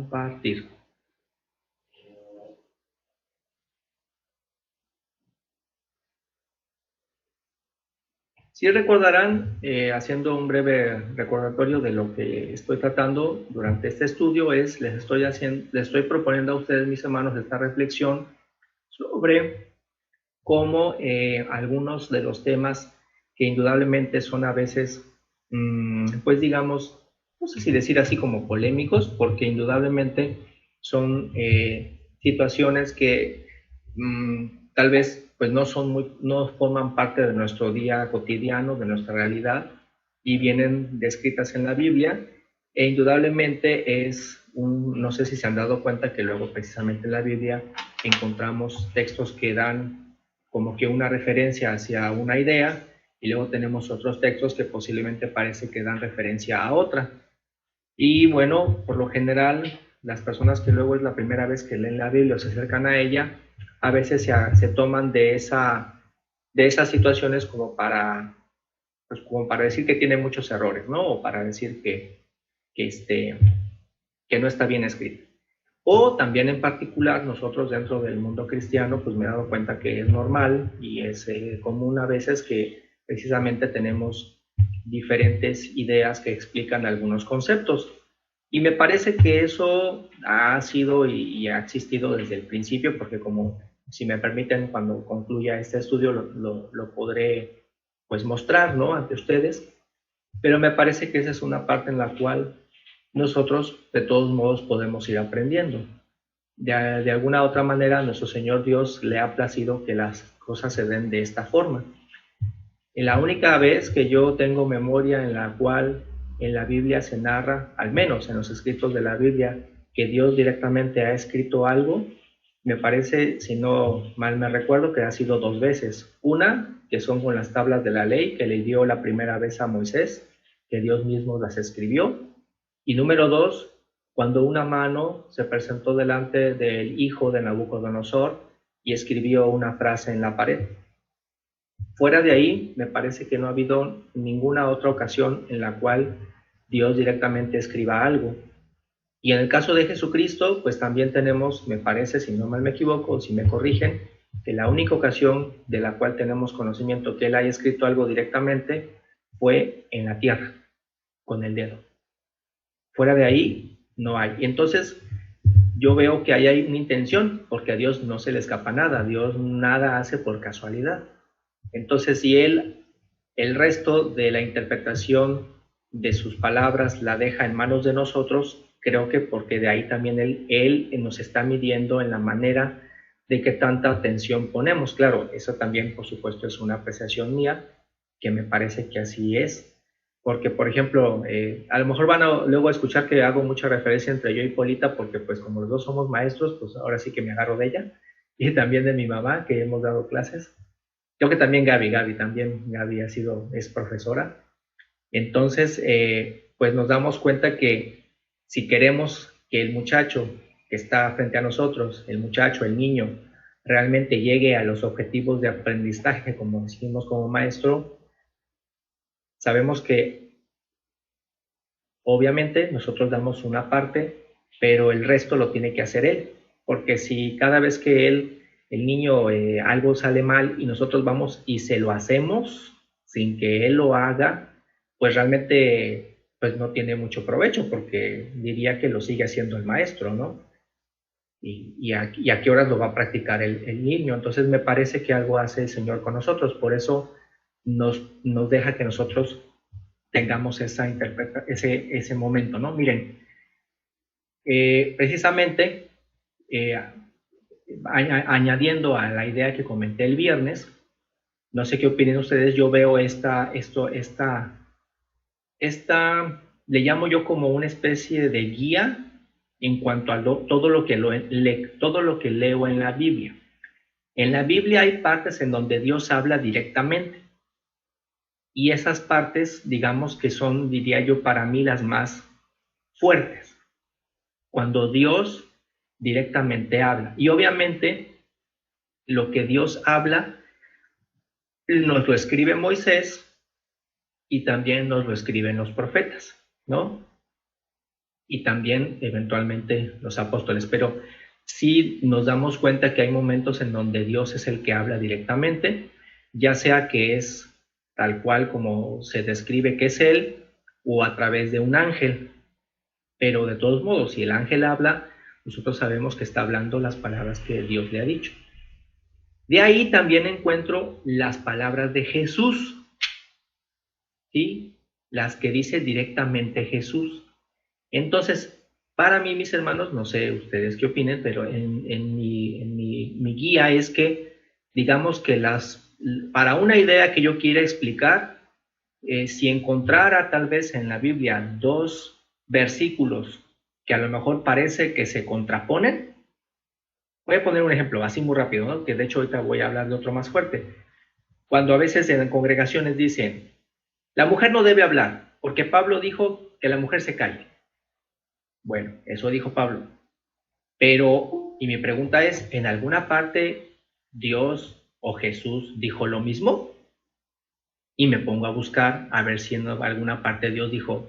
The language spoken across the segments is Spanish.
compartir. Si recordarán, haciendo un breve recordatorio de lo que estoy tratando durante este estudio, les estoy proponiendo a ustedes, mis hermanos, esta reflexión sobre cómo algunos de los temas que indudablemente son a veces, pues digamos, no sé si decir así como polémicos, porque indudablemente son situaciones que tal vez pues no forman parte de nuestro día cotidiano, de nuestra realidad, y vienen descritas en la Biblia, e indudablemente no sé si se han dado cuenta que luego precisamente en la Biblia encontramos textos que dan como que una referencia hacia una idea, y luego tenemos otros textos que posiblemente parece que dan referencia a otra. Y bueno, por lo general, las personas que luego es la primera vez que leen la Biblia o se acercan a ella, a veces se toman de esas situaciones pues como para decir que tiene muchos errores, ¿no? O para decir que no está bien escrito. O también en particular nosotros dentro del mundo cristiano, pues me he dado cuenta que es normal y es común a veces que precisamente tenemos diferentes ideas que explican algunos conceptos. Y me parece que eso ha sido y ha existido desde el principio, porque como, si me permiten, cuando concluya este estudio lo podré pues mostrar, ¿no?, ante ustedes. Pero me parece que esa es una parte en la cual nosotros de todos modos podemos ir aprendiendo. De alguna otra manera, a nuestro Señor Dios le ha placido que las cosas se den de esta forma. En la única vez que yo tengo memoria en la cual en la Biblia se narra, al menos en los escritos de la Biblia, que Dios directamente ha escrito algo, me parece, si no mal me recuerdo, que ha sido 2 veces. Una, que son con las tablas de la ley que le dio la primera vez a Moisés, que Dios mismo las escribió. Y número 2, cuando una mano se presentó delante del hijo de Nabucodonosor y escribió una frase en la pared. Fuera de ahí, me parece que no ha habido ninguna otra ocasión en la cual Dios directamente escriba algo. Y en el caso de Jesucristo, pues también tenemos, me parece, si no mal me equivoco, si me corrigen, que la única ocasión de la cual tenemos conocimiento que Él haya escrito algo directamente fue en la tierra, con el dedo. Fuera de ahí, no hay. Y entonces, yo veo que ahí hay una intención, porque a Dios no se le escapa nada, Dios nada hace por casualidad. Entonces, si el resto de la interpretación de sus palabras la deja en manos de nosotros, creo que porque de ahí también él nos está midiendo en la manera de qué tanta atención ponemos. Claro, eso también, por supuesto, es una apreciación mía, que me parece que así es. Porque, por ejemplo, a lo mejor van a luego a escuchar que hago mucha referencia entre yo y Polita, porque pues como los dos somos maestros, pues ahora sí que me agarro de ella, y también de mi mamá, que hemos dado clases. Creo que también Gaby es profesora. Entonces, pues nos damos cuenta que si queremos que el muchacho que está frente a nosotros, el muchacho, el niño, realmente llegue a los objetivos de aprendizaje, como decimos como maestro, sabemos que obviamente nosotros damos una parte, pero el resto lo tiene que hacer él, porque si cada vez que el niño, algo sale mal y nosotros vamos y se lo hacemos sin que él lo haga, pues realmente pues no tiene mucho provecho, porque diría que lo sigue haciendo el maestro, ¿no? Y a qué horas lo va a practicar el niño. Entonces me parece que algo hace el Señor con nosotros, por eso nos deja que nosotros tengamos ese momento, ¿no? Miren, precisamente, añadiendo a la idea que comenté el viernes, no sé qué opinen ustedes, yo veo le llamo yo como una especie de guía en cuanto a todo lo que leo en la Biblia. En la Biblia hay partes en donde Dios habla directamente, y esas partes, digamos que son, diría yo, para mí las más fuertes, cuando Dios directamente habla. Y obviamente lo que Dios habla nos lo escribe Moisés y también nos lo escriben los profetas, ¿no? y también eventualmente los apóstoles. Pero sí nos damos cuenta que hay momentos en donde Dios es el que habla directamente, ya sea que es tal cual como se describe que es Él, o a través de un ángel. Pero de todos modos, si el ángel habla, nosotros sabemos que está hablando las palabras que Dios le ha dicho. De ahí también encuentro las palabras de Jesús, ¿sí? Las que dice directamente Jesús. Entonces, para mí, mis hermanos, no sé ustedes qué opinen, pero mi guía es que, digamos que para una idea que yo quiera explicar, si encontrara tal vez en la Biblia dos versículos que a lo mejor parece que se contraponen, voy a poner un ejemplo así muy rápido, ¿no? Que de hecho ahorita voy a hablar de otro más fuerte. Cuando a veces en congregaciones dicen, la mujer no debe hablar, porque Pablo dijo que la mujer se calle. Bueno, eso dijo Pablo. Pero, y mi pregunta es, ¿en alguna parte Dios o Jesús dijo lo mismo? Y me pongo a buscar a ver si en alguna parte Dios dijo,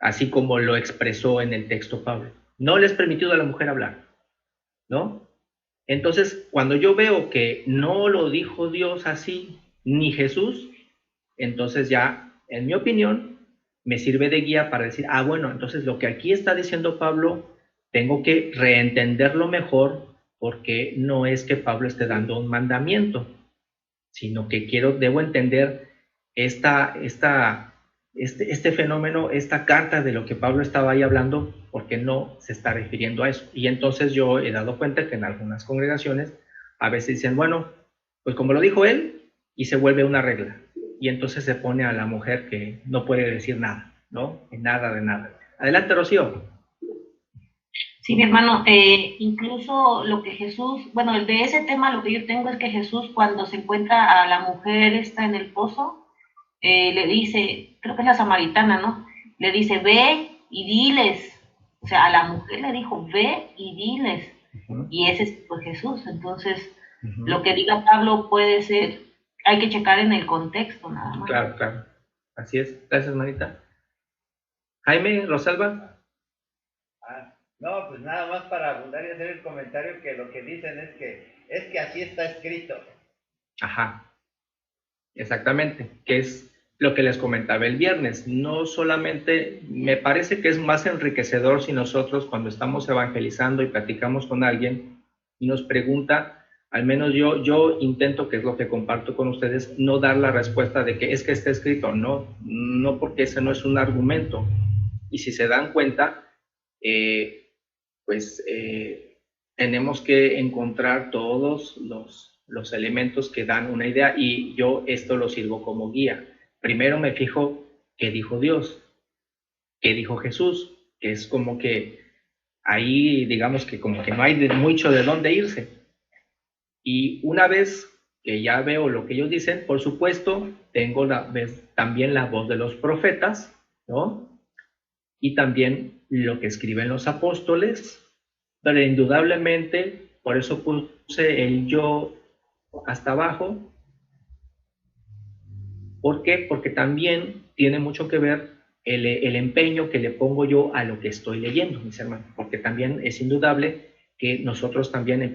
así como lo expresó en el texto Pablo. No les permitió a la mujer hablar, ¿no? Entonces, cuando yo veo que no lo dijo Dios así, ni Jesús, entonces ya, en mi opinión, me sirve de guía para decir, bueno, entonces lo que aquí está diciendo Pablo, tengo que reentenderlo mejor, porque no es que Pablo esté dando un mandamiento, sino que debo entender este fenómeno, esta carta de lo que Pablo estaba ahí hablando, porque no se está refiriendo a eso. Y entonces yo he dado cuenta que en algunas congregaciones a veces dicen, bueno, pues como lo dijo él, y se vuelve una regla. Y entonces se pone a la mujer que no puede decir nada, ¿no? Nada de nada. Adelante, Rocío. Sí, mi hermano, incluso lo que Jesús, bueno, de ese tema lo que yo tengo es que Jesús cuando se encuentra a la mujer esta en el pozo, le dice, creo que es la samaritana, ¿no? Le dice, ve y diles. O sea, a la mujer le dijo, ve y diles. Y ese fue Jesús. Entonces, lo que diga Pablo puede ser, hay que checar en el contexto nada más. Claro, claro. Así es. Gracias, manita. Jaime, Rosalba. No, pues nada más para abundar y hacer el comentario que lo que dicen es que así está escrito. Ajá, exactamente, que es lo que les comentaba el viernes. No solamente, me parece que es más enriquecedor si nosotros cuando estamos evangelizando y platicamos con alguien y nos pregunta, al menos yo intento, que es lo que comparto con ustedes, no dar la respuesta de que es que está escrito, no porque ese no es un argumento. Y si se dan cuenta, pues tenemos que encontrar todos los elementos que dan una idea, y yo esto lo sirvo como guía. Primero me fijo qué dijo Dios, qué dijo Jesús, que es como que ahí digamos que como que no hay mucho de dónde irse. Y una vez que ya veo lo que ellos dicen, por supuesto, tengo también la voz de los profetas, ¿no? Y también lo que escriben los apóstoles, pero indudablemente, por eso puse el yo hasta abajo. ¿Por qué? Porque también tiene mucho que ver el empeño que le pongo yo a lo que estoy leyendo, mis hermanos, porque también es indudable que nosotros también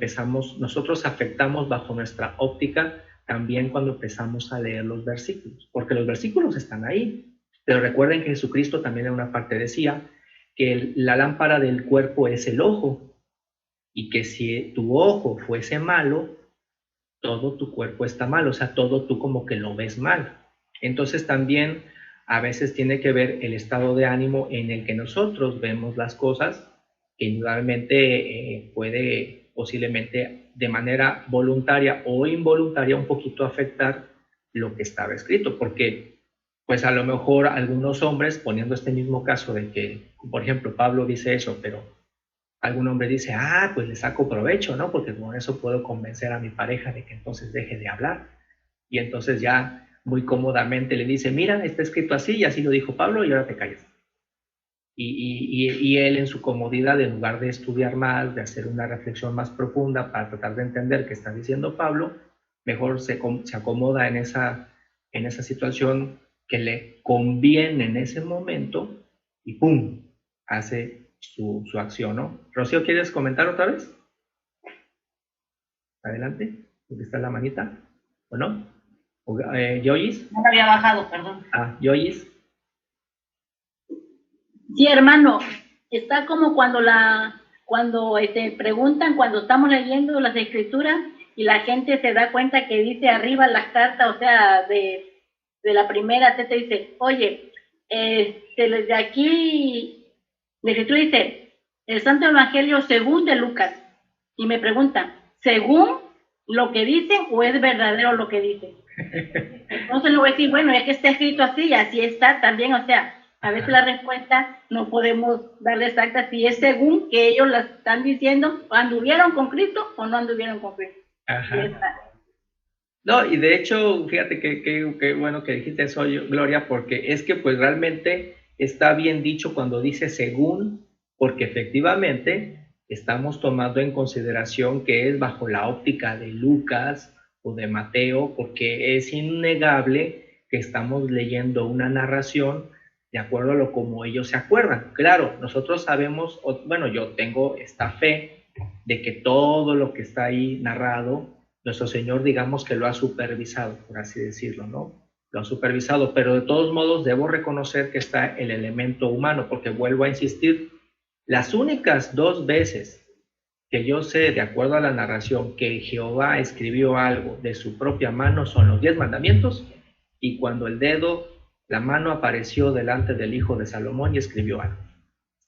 nosotros afectamos bajo nuestra óptica también cuando empezamos a leer los versículos, porque los versículos están ahí, pero recuerden que Jesucristo también en una parte decía que la lámpara del cuerpo es el ojo, y que si tu ojo fuese malo, todo tu cuerpo está mal, o sea, todo tú como que lo ves mal. Entonces también a veces tiene que ver el estado de ánimo en el que nosotros vemos las cosas, que indudablemente puede posiblemente de manera voluntaria o involuntaria un poquito afectar lo que estaba escrito, porque pues a lo mejor algunos hombres, poniendo este mismo caso de que, por ejemplo, Pablo dice eso, pero algún hombre dice, pues le saco provecho, ¿no? Porque con eso puedo convencer a mi pareja de que entonces deje de hablar. Y entonces ya muy cómodamente le dice, mira, está escrito así y así lo dijo Pablo y ahora te callas. Y él en su comodidad, en lugar de estudiar más, de hacer una reflexión más profunda para tratar de entender qué está diciendo Pablo, mejor se acomoda en esa situación que le conviene en ese momento y ¡pum! hace su acción, ¿no? Rocío, ¿quieres comentar otra vez? Adelante, ¿dónde está la manita? ¿O no? ¿Yoyis? No me había bajado, perdón. ¿Yoyis? Sí, hermano, está como cuando te preguntan, cuando estamos leyendo las escrituras y la gente se da cuenta que dice arriba las cartas, o sea, de la primera te dice, oye, desde aquí, la escritura dice, el Santo Evangelio según de Lucas, y me preguntan, ¿según lo que dice o es verdadero lo que dice? Entonces le voy a decir, bueno, es que está escrito así y así está también, o sea, a veces la respuesta no podemos darle exacta si es según que ellos la están diciendo, anduvieron con Cristo o no anduvieron con Cristo. No, y de hecho, fíjate que bueno que dijiste eso, Gloria, porque es que pues realmente está bien dicho cuando dice según, porque efectivamente estamos tomando en consideración que es bajo la óptica de Lucas o de Mateo, porque es innegable que estamos leyendo una narración de acuerdo a lo como ellos se acuerdan. Claro, nosotros sabemos, bueno, yo tengo esta fe de que todo lo que está ahí narrado, nuestro Señor, digamos que lo ha supervisado, por así decirlo, ¿no? Lo ha supervisado, pero de todos modos debo reconocer que está el elemento humano, porque vuelvo a insistir, las únicas 2 veces que yo sé, de acuerdo a la narración, que Jehová escribió algo de su propia mano son los 10 mandamientos y cuando el dedo, la mano apareció delante del hijo de Salomón y escribió algo.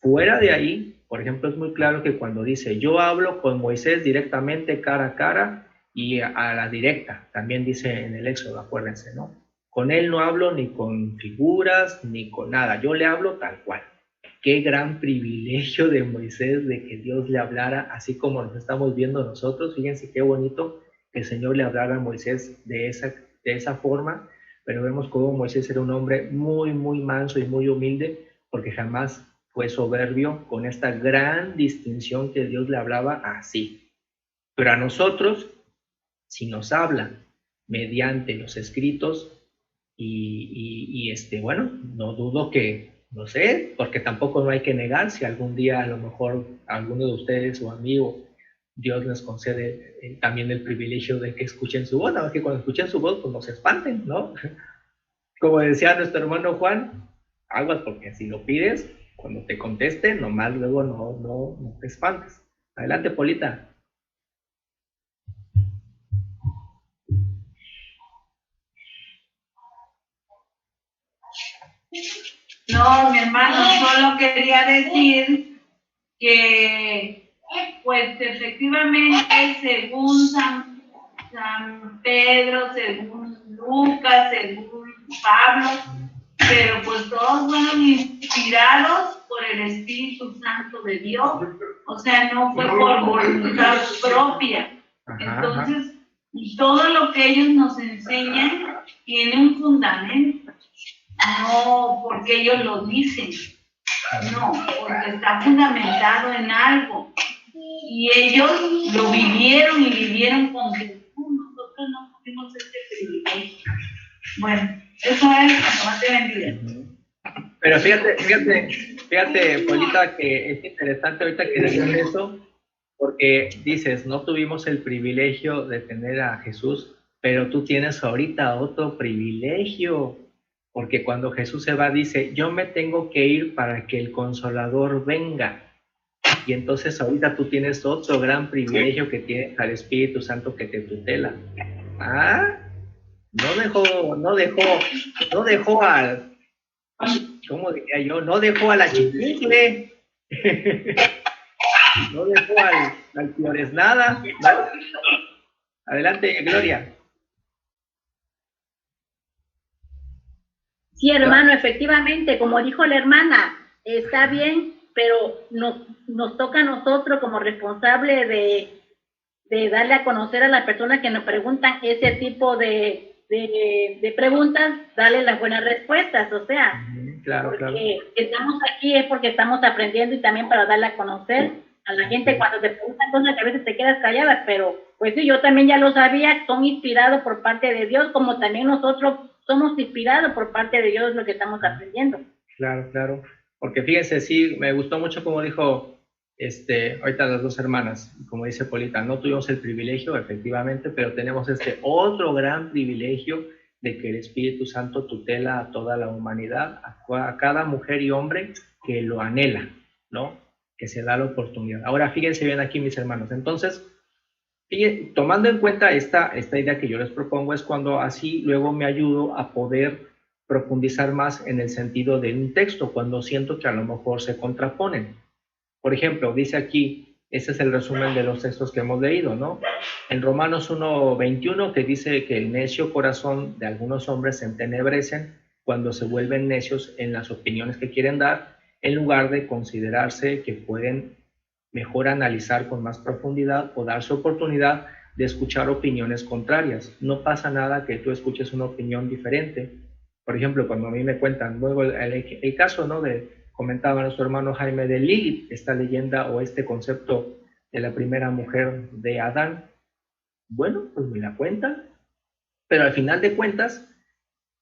Fuera de ahí, por ejemplo, es muy claro que cuando dice, yo hablo con Moisés directamente cara a cara y a la directa, también dice en el Éxodo, acuérdense, ¿no? Con él no hablo ni con figuras ni con nada, yo le hablo tal cual. Qué gran privilegio de Moisés de que Dios le hablara así como nos estamos viendo nosotros. Fíjense qué bonito que el Señor le hablara a Moisés de esa forma, pero vemos cómo Moisés era un hombre muy, muy manso y muy humilde, porque jamás fue soberbio, con esta gran distinción que Dios le hablaba así. Pero a nosotros, si nos habla mediante los escritos, bueno, no dudo que, no sé, porque tampoco no hay que negar si algún día a lo mejor a alguno de ustedes o amigo Dios les concede también el privilegio de que escuchen su voz, nada más que cuando escuchen su voz pues no se espanten, ¿no? Como decía nuestro hermano Juan, aguas porque si lo pides, cuando te conteste, nomás luego no te espantes. Adelante, Polita. No, mi hermano, solo quería decir que, pues efectivamente, según San Pedro, según Lucas, según Pablo, pero pues todos fueron inspirados por el Espíritu Santo de Dios, o sea, no fue por voluntad propia. Entonces, todo lo que ellos nos enseñan tiene un fundamento. No porque ellos lo dicen, no, porque está fundamentado en algo. Y ellos lo vivieron y vivieron con Jesús. Nosotros no tuvimos este privilegio. Bueno, eso es, no te bendiga. Pero fíjate, Polita, que es interesante ahorita que dices eso, porque dices, no tuvimos el privilegio de tener a Jesús, pero tú tienes ahorita otro privilegio. Porque cuando Jesús se va, dice, yo me tengo que ir para que el Consolador venga. Y entonces ahorita tú tienes otro gran privilegio que tienes al Espíritu Santo que te tutela. No dejó al, ¿cómo diría yo? No dejó a la chiquicle. No dejó al Flores nada. Adelante, Gloria. Sí, hermano, efectivamente, como dijo la hermana, está bien, pero nos toca a nosotros como responsable de darle a conocer a las personas que nos preguntan ese tipo de preguntas, darle las buenas respuestas, o sea, porque estamos aquí es porque estamos aprendiendo y también para darle a conocer a la gente cuando te preguntan cosas que a veces te quedas callada, pero pues sí, yo también ya lo sabía, son inspirados por parte de Dios, como también nosotros somos inspirados por parte de Dios lo que estamos aprendiendo. Claro. Porque fíjense, sí, me gustó mucho como dijo ahorita las dos hermanas, como dice Polita, no tuvimos el privilegio, efectivamente, pero tenemos este otro gran privilegio de que el Espíritu Santo tutela a toda la humanidad, a cada mujer y hombre que lo anhela, ¿no? Que se da la oportunidad. Ahora, fíjense bien aquí, mis hermanos. Entonces, tomando en cuenta esta idea que yo les propongo, es cuando así luego me ayudo a poder profundizar más en el sentido de un texto, cuando siento que a lo mejor se contraponen. Por ejemplo, dice aquí, ese es el resumen de los textos que hemos leído, ¿no? En Romanos 1:21, que dice que el necio corazón de algunos hombres se entenebrecen cuando se vuelven necios en las opiniones que quieren dar, en lugar de considerarse que pueden mejor analizar con más profundidad o darse oportunidad de escuchar opiniones contrarias. No pasa nada que tú escuches una opinión diferente. Por ejemplo, cuando a mí me cuentan, luego el caso, ¿no?, comentaba nuestro hermano Jaime de Lilith, esta leyenda o este concepto de la primera mujer de Adán. Bueno, pues me la cuenta, pero al final de cuentas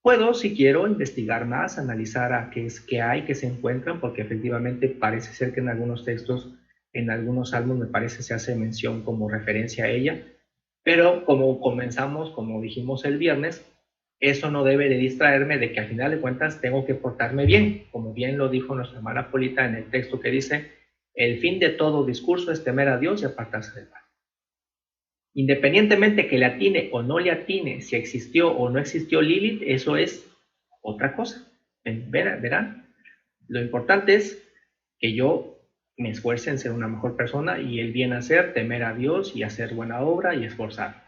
puedo, si quiero, investigar más, analizar a qué hay, qué se encuentran, porque efectivamente parece ser que en algunos textos, en algunos salmos me parece se hace mención como referencia a ella, pero como comenzamos, como dijimos el viernes, eso no debe de distraerme de que al final de cuentas tengo que portarme bien, como bien lo dijo nuestra hermana Polita en el texto que dice, el fin de todo discurso es temer a Dios y apartarse del mal. Independientemente que le atine o no le atine, si existió o no existió Lilith, eso es otra cosa. Verán, lo importante es que yo me esfuerce en ser una mejor persona y el bien hacer, temer a Dios y hacer buena obra y esforzar.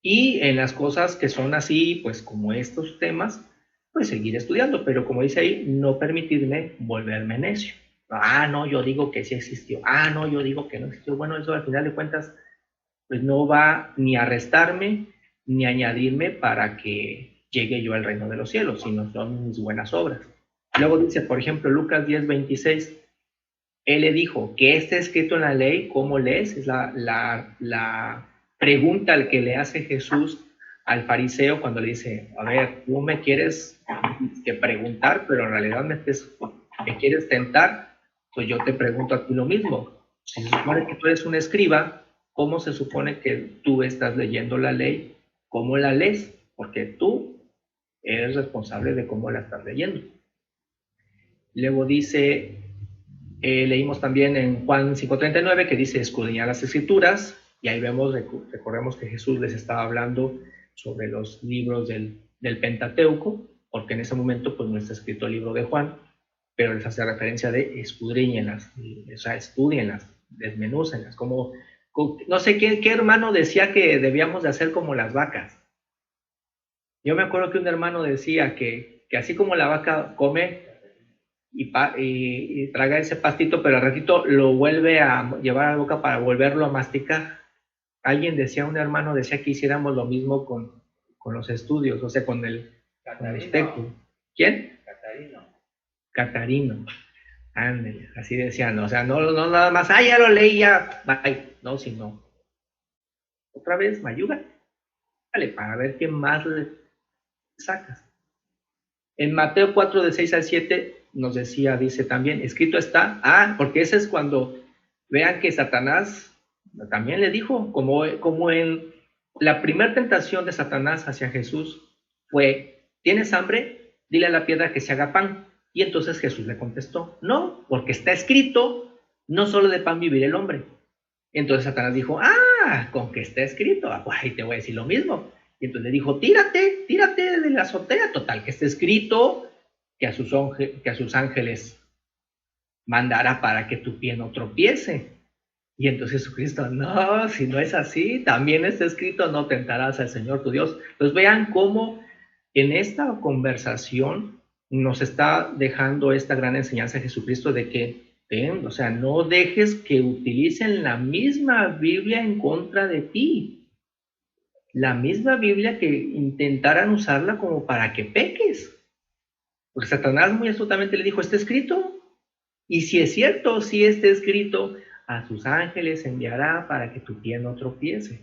Y en las cosas que son así, pues como estos temas, pues seguir estudiando, pero como dice ahí, no permitirme volverme necio. Ah, no, yo digo que sí existió. Ah, no, yo digo que no existió. Bueno, eso al final de cuentas, pues no va ni a restarme ni a añadirme para que llegue yo al reino de los cielos, sino son mis buenas obras. Luego dice, por ejemplo, Lucas 10:26, él le dijo, ¿qué está escrito en la ley? ¿Cómo lees? Es la pregunta al que le hace Jesús al fariseo cuando le dice, a ver, tú me quieres que preguntar, pero en realidad me quieres tentar, pues yo te pregunto a ti lo mismo. Si se supone que tú eres un escriba, ¿cómo se supone que tú estás leyendo la ley? ¿Cómo la lees? Porque tú eres responsable de cómo la estás leyendo. Luego dice, leímos también en Juan 5:39 que dice escudriñar las escrituras, y ahí recordemos que Jesús les estaba hablando sobre los libros del Pentateuco, porque en ese momento pues no está escrito el libro de Juan, pero les hace referencia de escudriñenlas, o sea, estudienlas, desmenúcenlas, como, no sé qué hermano decía que debíamos de hacer como las vacas. Yo me acuerdo que un hermano decía que así como la vaca come y traga ese pastito, pero al ratito lo vuelve a llevar a la boca para volverlo a masticar. Alguien decía, un hermano decía que hiciéramos lo mismo con los estudios, o sea, con los textos. ¿Quién? Catarino. Ándale, así decían, o sea, no nada más, ya lo leí, ya, bye. No, sino, otra vez, mayuga, vale, para ver qué más le sacas. En Mateo 4:6-7 nos decía, dice también, escrito está, porque ese es cuando vean que Satanás también le dijo, como en la primera tentación de Satanás hacia Jesús fue, ¿tienes hambre? Dile a la piedra que se haga pan. Y entonces Jesús le contestó, no, porque está escrito, no solo de pan vivirá el hombre. Entonces Satanás dijo, con que está escrito, ahí te voy a decir lo mismo. Y entonces le dijo, tírate de la azotea, total, que está escrito que a sus ángeles mandará para que tu pie no tropiece. Y entonces Jesucristo, no, si no es así, también está escrito, no tentarás al Señor tu Dios. Entonces vean cómo en esta conversación nos está dejando esta gran enseñanza de Jesucristo de que, o sea, no dejes que utilicen la misma Biblia en contra de ti. La misma Biblia que intentaran usarla como para que peques. Porque Satanás muy astutamente le dijo, ¿está escrito? Y si es cierto, si está escrito, a sus ángeles enviará para que tu pie no tropiece.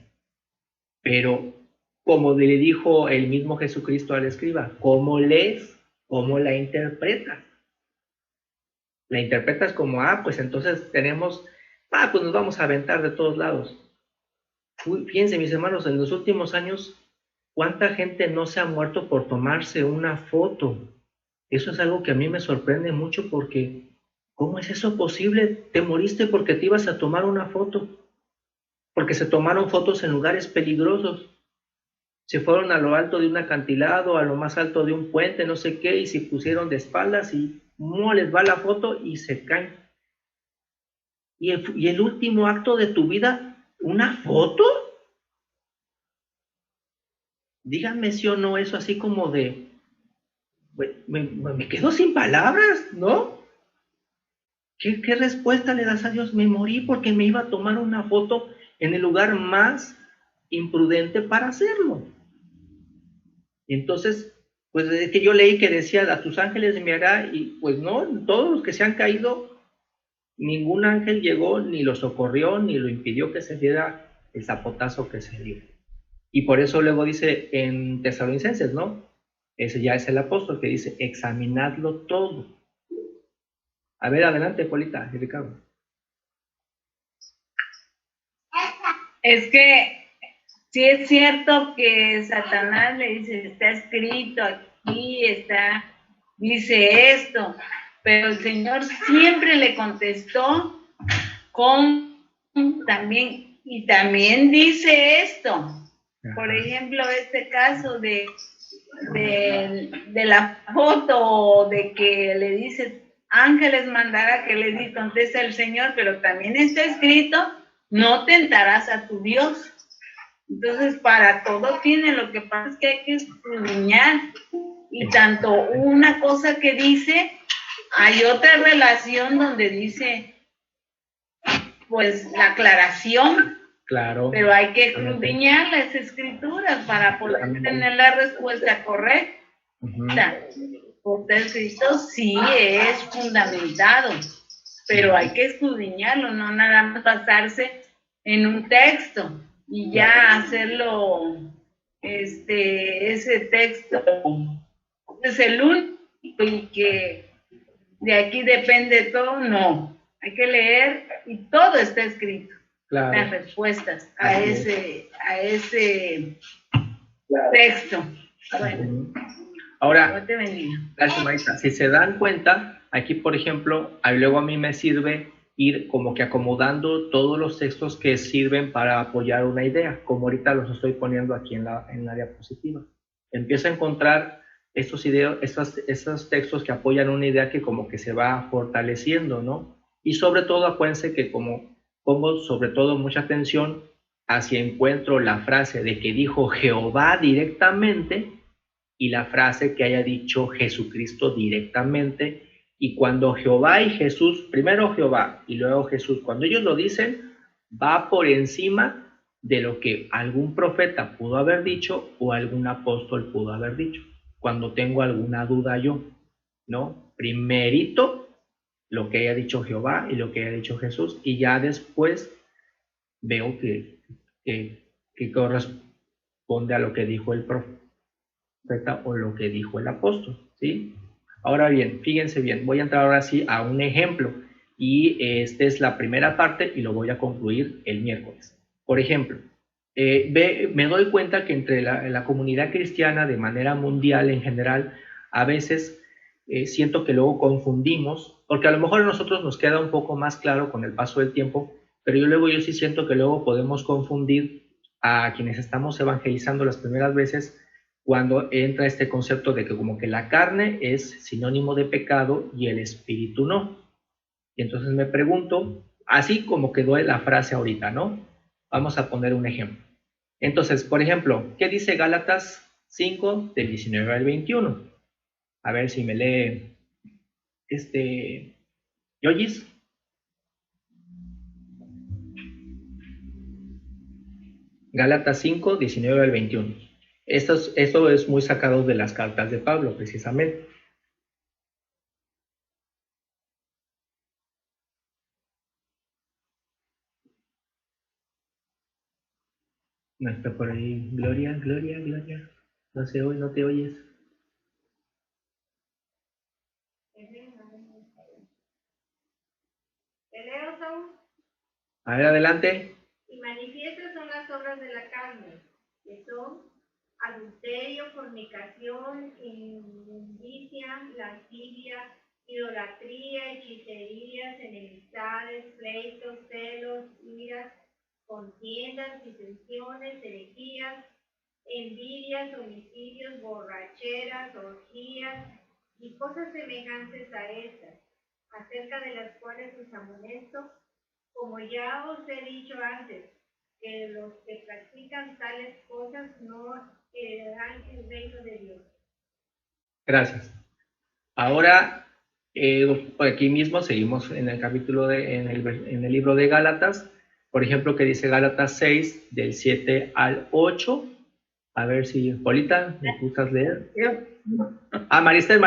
Pero, como le dijo el mismo Jesucristo al escriba, ¿cómo lees? ¿Cómo la interpretas? La interpretas como, pues entonces tenemos, pues nos vamos a aventar de todos lados. Fíjense, mis hermanos, en los últimos años, ¿cuánta gente no se ha muerto por tomarse una foto? Eso es algo que a mí me sorprende mucho porque, ¿cómo es eso posible? Te moriste porque te ibas a tomar una foto, porque se tomaron fotos en lugares peligrosos. Se fueron a lo alto de un acantilado, a lo más alto de un puente, no sé qué, y se pusieron de espaldas y les va la foto y se caen. Y el último acto de tu vida, ¿una foto? Díganme si o no eso así como de, me quedo sin palabras, ¿no? ¿Qué respuesta le das a Dios? Me morí porque me iba a tomar una foto en el lugar más imprudente para hacerlo. Entonces, pues es que yo leí que decía, a tus ángeles me hará, y pues no, todos los que se han caído, ningún ángel llegó, ni lo socorrió, ni lo impidió que se diera el zapotazo que se dio. Y por eso luego dice en Tesalonicenses, ¿no? Ese ya es el apóstol que dice, examinadlo todo. A ver, adelante, Polita y Ricardo. Es que sí es cierto que Satanás le dice, está escrito aquí, dice esto, pero el Señor siempre le contestó con también, y también dice esto. Por ejemplo, este caso de la foto, de que le dice, ángeles mandará, que le contesta el Señor, pero también está escrito, no tentarás a tu Dios. Entonces, para todo tiene, lo que pasa es que hay que escudriñar, y tanto una cosa que dice, hay otra relación donde dice, pues, la aclaración. Claro. Pero hay que escudriñar las escrituras para poder tener la respuesta correcta. Porque el Cristo sí es fundamentado, pero hay que escudriñarlo, no nada más basarse en un texto y ya hacerlo, ese texto es el único y que de aquí depende todo, no. Hay que leer y todo está escrito. Claro. Las respuestas a ese texto. Bueno. Ahora, gracias, Marisa. Si se dan cuenta, aquí, por ejemplo, luego a mí me sirve ir como que acomodando todos los textos que sirven para apoyar una idea, como ahorita los estoy poniendo aquí en la diapositiva. Empiezo a encontrar estos textos que apoyan una idea que como que se va fortaleciendo, ¿no? Y sobre todo, acuérdense que como pongo sobre todo mucha atención hacia encuentro la frase de que dijo Jehová directamente y la frase que haya dicho Jesucristo directamente. Y cuando Jehová y Jesús, primero Jehová y luego Jesús, cuando ellos lo dicen, va por encima de lo que algún profeta pudo haber dicho o algún apóstol pudo haber dicho. Cuando tengo alguna duda yo, ¿no? Primerito lo que haya dicho Jehová y lo que haya dicho Jesús, y ya después veo que corresponde a lo que dijo el profeta o lo que dijo el apóstol, ¿sí? Ahora bien, fíjense bien, voy a entrar ahora sí a un ejemplo, y esta es la primera parte y lo voy a concluir el miércoles. Por ejemplo, me doy cuenta que entre la comunidad cristiana de manera mundial en general, a veces siento que luego confundimos, porque a lo mejor a nosotros nos queda un poco más claro con el paso del tiempo, pero yo sí siento que luego podemos confundir a quienes estamos evangelizando las primeras veces cuando entra este concepto de que como que la carne es sinónimo de pecado y el espíritu no. Y entonces me pregunto, así como quedó la frase ahorita, ¿no? Vamos a poner un ejemplo. Entonces, por ejemplo, ¿qué dice Gálatas 5, del 19 al 21? A ver si me lee Yoyis. Gálatas 5, 19 al 21. Esto es muy sacado de las cartas de Pablo, precisamente. No está por ahí. Gloria. No se oye, no te oyes. ¿Te leo, Saúl? A ver, adelante. Y manifiestas son las obras de la carne, que son adulterio, fornicación, inmundicia, lascivia, idolatría, hechicerías, enemistades, pleitos, celos, iras, contiendas, disensiones, herejías, envidias, homicidios, borracheras, orgías y cosas semejantes a estas, acerca de las cuales os amonesto, como ya os he dicho antes, que los que practican tales cosas no heredarán el reino de Dios. Gracias. Ahora, por aquí mismo seguimos en el capítulo en el libro de Gálatas, por ejemplo, que dice Gálatas 6, del 7 al 8. A ver si, Polita, ¿me gustas leer? Ah, Maristel.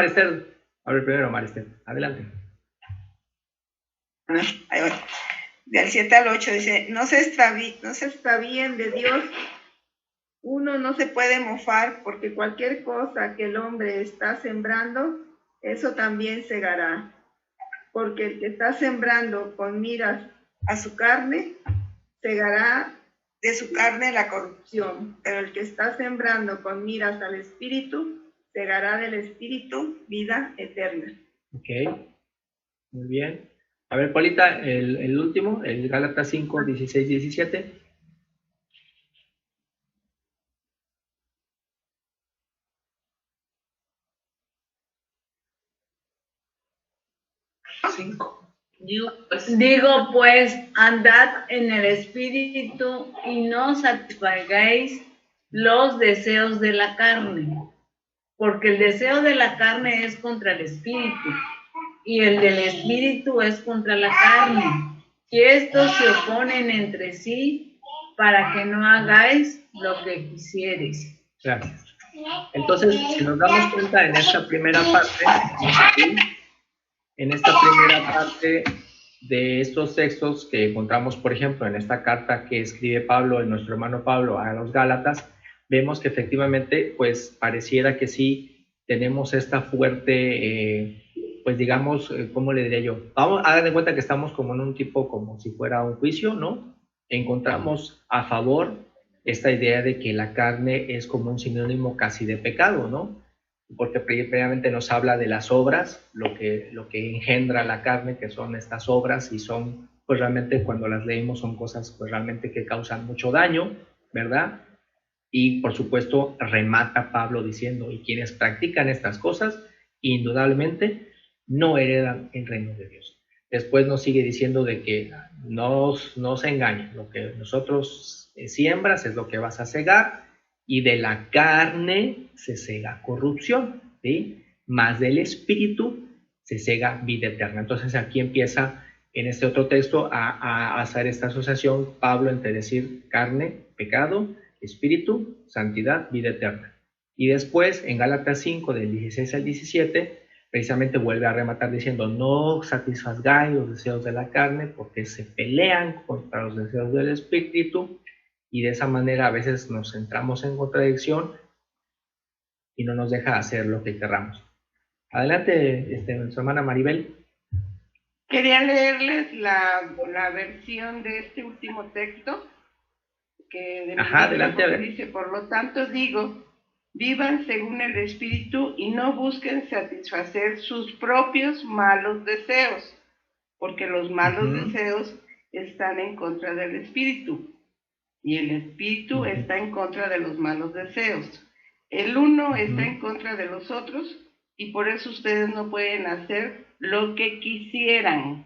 A ver, primero, Maristel. Adelante. Ahí va. Del 7 al 8 dice, no se extravíen de Dios. Uno no se puede mofar, porque cualquier cosa que el hombre está sembrando, eso también segará. Porque el que está sembrando con miras a su carne, segará de su carne la corrupción. Pero el que está sembrando con miras al Espíritu, segará del Espíritu vida eterna. Ok, muy bien. A ver, Polita, el último, el Gálatas 5, 16, 17. Digo pues, andad en el Espíritu y no satisfagáis los deseos de la carne, porque el deseo de la carne es contra el Espíritu, y el del Espíritu es contra la carne, y estos se oponen entre sí para que no hagáis lo que quisieres. Gracias. Entonces, si nos damos cuenta en esta primera parte, de estos textos que encontramos, por ejemplo, en esta carta que escribe Pablo, nuestro hermano Pablo, a los Gálatas, vemos que efectivamente, pues pareciera que sí tenemos esta fuerte, pues digamos, ¿cómo le diría yo? Hagan de cuenta que estamos como en un tipo, como si fuera un juicio, ¿no? Encontramos a favor esta idea de que la carne es como un sinónimo casi de pecado, ¿no? Porque previamente nos habla de las obras, lo que engendra la carne, que son estas obras, y son, pues realmente cuando las leemos son cosas, pues realmente que causan mucho daño, ¿verdad? Y por supuesto remata Pablo diciendo, y quienes practican estas cosas, indudablemente no heredan el reino de Dios. Después nos sigue diciendo de que no se engañen, lo que nosotros siembras es lo que vas a segar, y de la carne se sega corrupción, ¿sí? Más del Espíritu se sega vida eterna. Entonces aquí empieza en este otro texto a hacer esta asociación Pablo entre decir carne, pecado, Espíritu, santidad, vida eterna. Y después en Gálatas 5 del 16 al 17 precisamente vuelve a rematar diciendo, no satisfagáis los deseos de la carne porque se pelean contra los deseos del Espíritu, y de esa manera a veces nos centramos en contradicción y no nos deja hacer lo que querramos. Adelante, nuestra hermana Maribel. Quería leerles la versión de este último texto, que de adelante, a ver. Dice, por lo tanto digo, vivan según el Espíritu y no busquen satisfacer sus propios malos deseos, porque los malos deseos están en contra del Espíritu, y el Espíritu está en contra de los malos deseos. El uno está en contra de los otros, y por eso ustedes no pueden hacer lo que quisieran.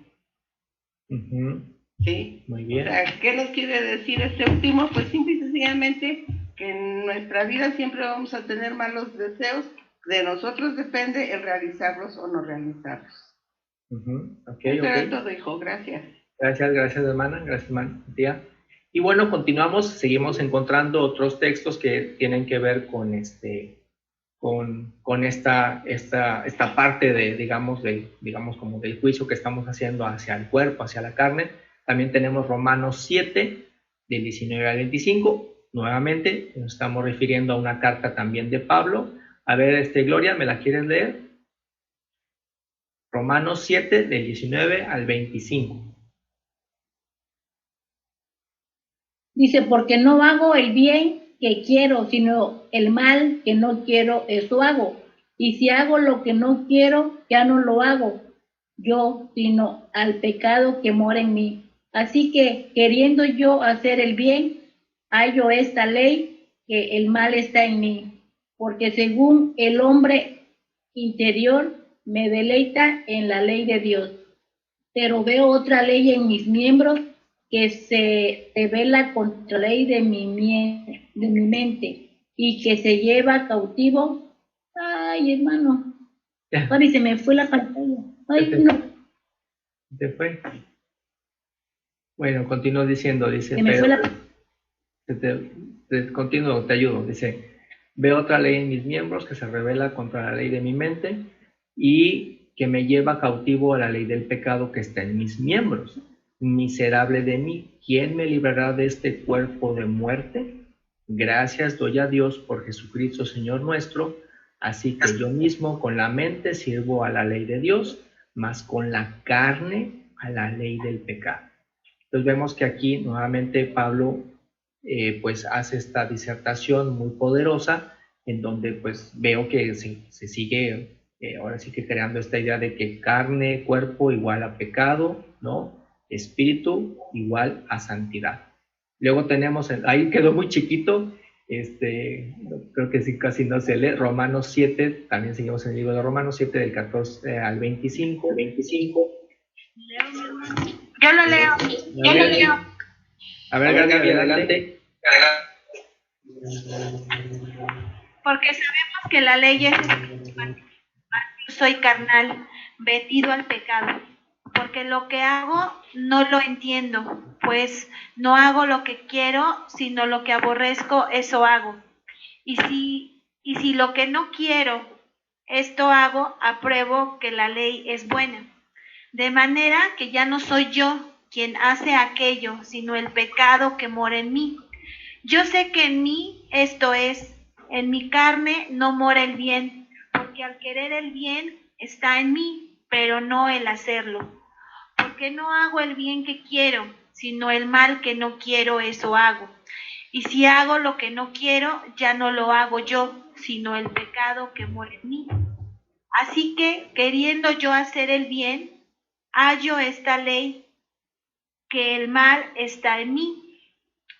¿Sí? Muy bien. O sea, ¿qué nos quiere decir este último? Pues simple y sencillamente que en nuestra vida siempre vamos a tener malos deseos. De nosotros depende el realizarlos o no realizarlos. Eso era todo, hijo. Gracias. Gracias, hermana. Gracias, tía. Y bueno, continuamos, seguimos encontrando otros textos que tienen que ver con con esta parte de, digamos como del juicio que estamos haciendo hacia el cuerpo, hacia la carne. También tenemos Romanos 7, del 19 al 25. Nuevamente nos estamos refiriendo a una carta también de Pablo. A ver, Gloria, ¿me la quieres leer? Romanos 7, del 19 al 25. Dice, porque no hago el bien que quiero, sino el mal que no quiero, eso hago. Y si hago lo que no quiero, ya no lo hago yo, sino al pecado que mora en mí. Así que, queriendo yo hacer el bien, hallo esta ley, que el mal está en mí. Porque según el hombre interior, me deleita en la ley de Dios. Pero veo otra ley en mis miembros que se revela contra la ley de mi mente y que se lleva cautivo. Ay, hermano. Ya, Ay, se me fue la pantalla. Ay, no. ¿te fue? Bueno, continúo diciendo, dice, Se me fue la continúo, te ayudo, dice, veo otra ley en mis miembros que se revela contra la ley de mi mente y que me lleva cautivo a la ley del pecado que está en mis miembros. Miserable de mí, ¿quién me librará de este cuerpo de muerte? Gracias doy a Dios por Jesucristo, Señor nuestro. Así que yo mismo con la mente sirvo a la ley de Dios, mas con la carne a la ley del pecado. Entonces vemos que aquí nuevamente Pablo pues hace esta disertación muy poderosa en donde pues veo que se sigue ahora sí que creando esta idea de que carne, cuerpo igual a pecado, ¿no? Espíritu igual a santidad. Luego tenemos, ahí quedó muy chiquito, creo que sí, casi no se lee, Romanos 7, también seguimos en el libro de Romanos 7 del 14 al 25. Yo lo leo. A ver, Gaby, adelante. Porque sabemos que la ley es espiritual. Yo soy carnal, metido al pecado. Porque lo que hago no lo entiendo, pues no hago lo que quiero, sino lo que aborrezco, eso hago. Y si lo que no quiero, esto hago, apruebo que la ley es buena. De manera que ya no soy yo quien hace aquello, sino el pecado que mora en mí. Yo sé que en mí, esto es, en mi carne no mora el bien, porque al querer el bien está en mí, pero no el hacerlo. Porque no hago el bien que quiero, sino el mal que no quiero, eso hago. Y si hago lo que no quiero, ya no lo hago yo, sino el pecado que mora en mí. Así que, queriendo yo hacer el bien, hallo esta ley, que el mal está en mí.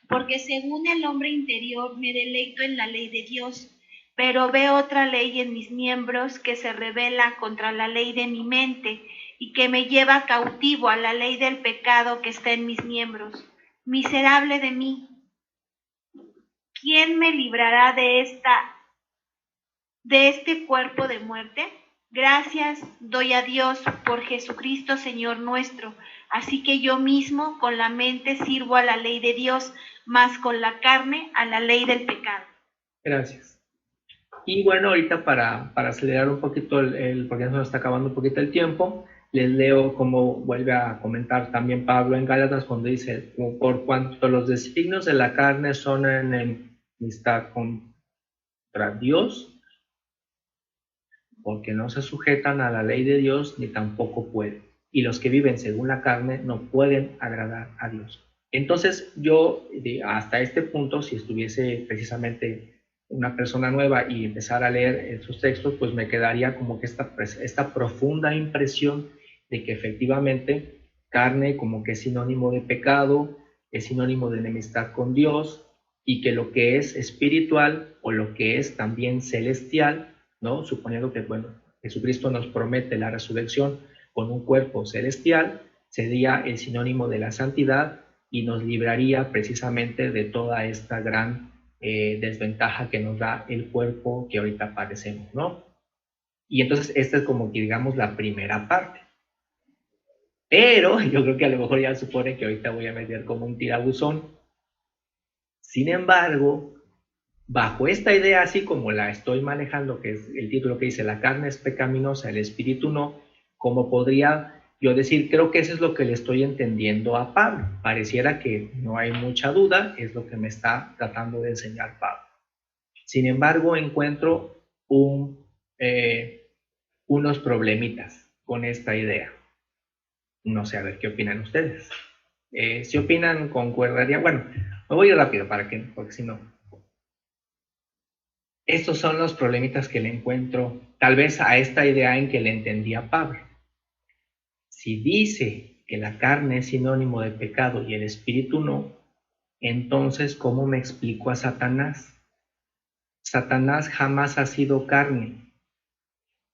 Porque según el hombre interior me deleito en la ley de Dios, pero veo otra ley en mis miembros que se revela contra la ley de mi mente y que me lleva cautivo a la ley del pecado que está en mis miembros. Miserable de mí, ¿quién me librará de este cuerpo de muerte? Gracias doy a Dios por Jesucristo Señor nuestro. Así que yo mismo con la mente sirvo a la ley de Dios, mas con la carne a la ley del pecado. Gracias. Y bueno, ahorita para acelerar un poquito porque ya se nos está acabando un poquito el tiempo, les leo como vuelve a comentar también Pablo en Gálatas cuando dice, por cuanto los designios de la carne son enemistad contra Dios, porque no se sujetan a la ley de Dios ni tampoco pueden. Y los que viven según la carne no pueden agradar a Dios. Entonces yo hasta este punto, si estuviese precisamente una persona nueva y empezar a leer esos textos, pues me quedaría como que esta profunda impresión de que efectivamente carne como que es sinónimo de pecado, es sinónimo de enemistad con Dios, y que lo que es espiritual o lo que es también celestial, ¿no? Suponiendo que, bueno, Jesucristo nos promete la resurrección con un cuerpo celestial, sería el sinónimo de la santidad y nos libraría precisamente de toda esta gran desventaja que nos da el cuerpo que ahorita padecemos, ¿no? Y entonces esta es como que digamos la primera parte. Pero yo creo que a lo mejor ya supone que ahorita voy a meter como un tirabuzón. Sin embargo, bajo esta idea, así como la estoy manejando, que es el título que dice la carne es pecaminosa, el espíritu no, como podría yo decir, creo que eso es lo que le estoy entendiendo a Pablo. Pareciera que no hay mucha duda, es lo que me está tratando de enseñar Pablo. Sin embargo, encuentro unos problemitas con esta idea. No sé, a ver qué opinan ustedes. Si opinan, concordaría. Bueno, Me voy rápido porque si no. Estos son los problemitas que le encuentro, tal vez a esta idea en que le entendía Pablo. Si dice que la carne es sinónimo de pecado y el espíritu no, entonces, ¿cómo me explico a Satanás? Satanás jamás ha sido carne.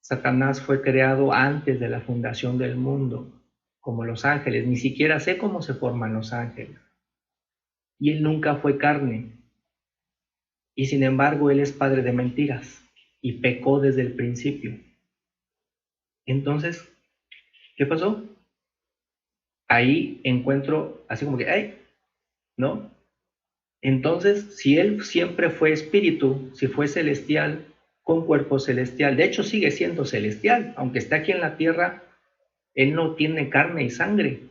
Satanás fue creado antes de la fundación del mundo, como los ángeles. Ni siquiera sé cómo se forman los ángeles. Y él nunca fue carne. Y sin embargo, él es padre de mentiras y pecó desde el principio. Entonces, ¿qué pasó? Ahí encuentro así como que, ¡ay! ¿No? Entonces, si él siempre fue espíritu, si fue celestial, con cuerpo celestial, de hecho sigue siendo celestial, aunque está aquí en la tierra, él no tiene carne y sangre.